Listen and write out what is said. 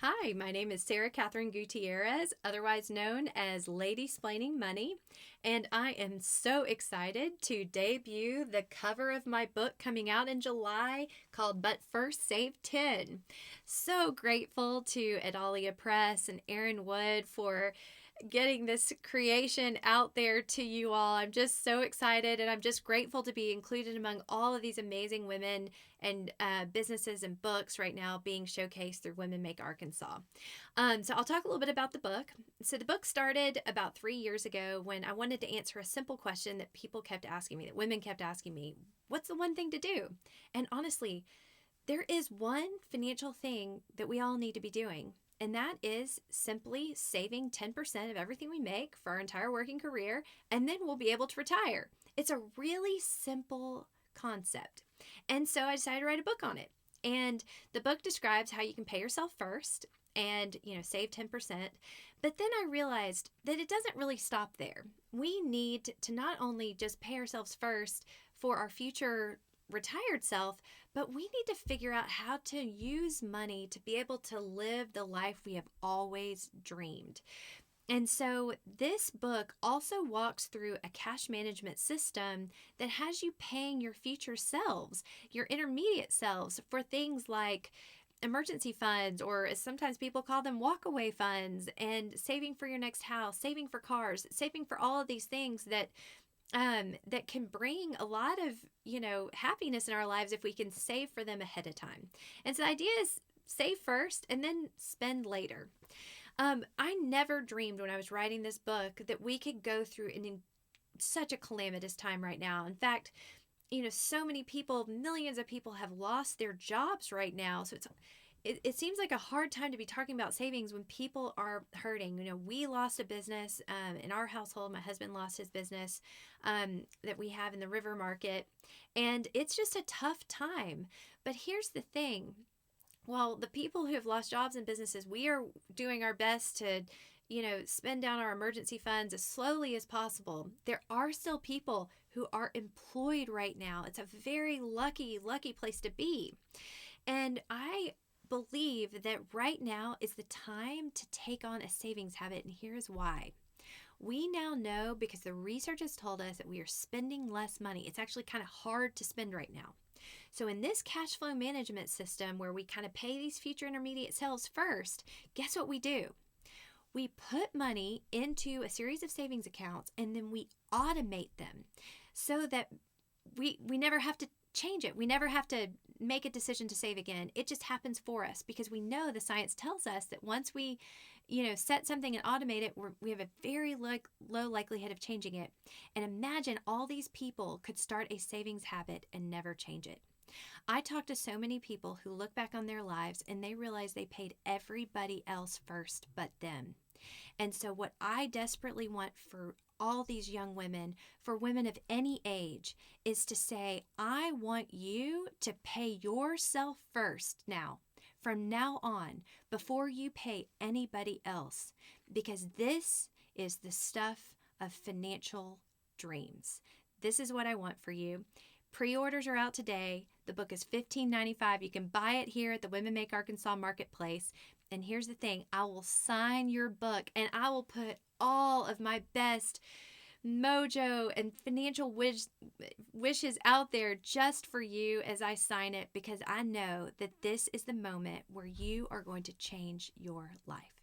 Hi, my name is Sarah Catherine Gutierrez, otherwise known as Lady Splaining Money, and I am so excited to debut the cover of my book coming out in July called But First Save 10. So grateful to Adalia Press and Aaron Wood for getting this creation out there to you all. I'm just so excited, and I'm just grateful to be included among all of these amazing women and businesses and books right now being showcased through Women Make Arkansas. So I'll talk a little bit about the book. So the book started about 3 years ago when I wanted to answer a simple question that people kept asking me, that women kept asking me: what's the one thing to do? And honestly, there is one financial thing that we all need to be doing, and that is simply saving 10% of everything we make for our entire working career, and then we'll be able to retire. It's a really simple concept. And so I decided to write a book on it. And the book describes how you can pay yourself first and, save 10%. But then I realized that it doesn't really stop there. We need to not only just pay ourselves first for our future retired self, but we need to figure out how to use money to be able to live the life we have always dreamed. And so this book also walks through a cash management system that has you paying your future selves, your intermediate selves, for things like emergency funds, or as sometimes people call them, walkaway funds, and saving for your next house, saving for cars, saving for all of these things that can bring a lot of, happiness in our lives if we can save for them ahead of time. And so the idea is save first and then spend later. I never dreamed when I was writing this book that we could go through in such a calamitous time right now. In fact, so many people, millions of people have lost their jobs right now. So it seems like a hard time to be talking about savings when people are hurting. We lost a business in our household. My husband lost his business that we have in the river market. And it's just a tough time. But here's the thing. Well, the people who have lost jobs and businesses, we are doing our best to, spend down our emergency funds as slowly as possible. There are still people who are employed right now. It's a very lucky place to be. And I believe that right now is the time to take on a savings habit, and here's why. We now know, because the research has told us, that we are spending less money. It's actually kind of hard to spend right now. So in this cash flow management system where we kind of pay these future intermediate selves first, guess what we do? We put money into a series of savings accounts, and then we automate them so that we never have to change it. We never have to make a decision to save again. It just happens for us, because we know the science tells us that once we, set something and automate it, we have a very low likelihood of changing it. And imagine all these people could start a savings habit and never change it. I talk to so many people who look back on their lives and they realize they paid everybody else first but them. And so what I desperately want for all these young women, for women of any age, is to say, I want you to pay yourself first now, from now on, before you pay anybody else, because this is the stuff of financial dreams. This is what I want for you. Pre-orders are out today. The book is $15.95. You can buy it here at the Women Make Arkansas Marketplace. And here's the thing. I will sign your book, and I will put all of my best mojo and financial wishes out there just for you as I sign it, because I know that this is the moment where you are going to change your life.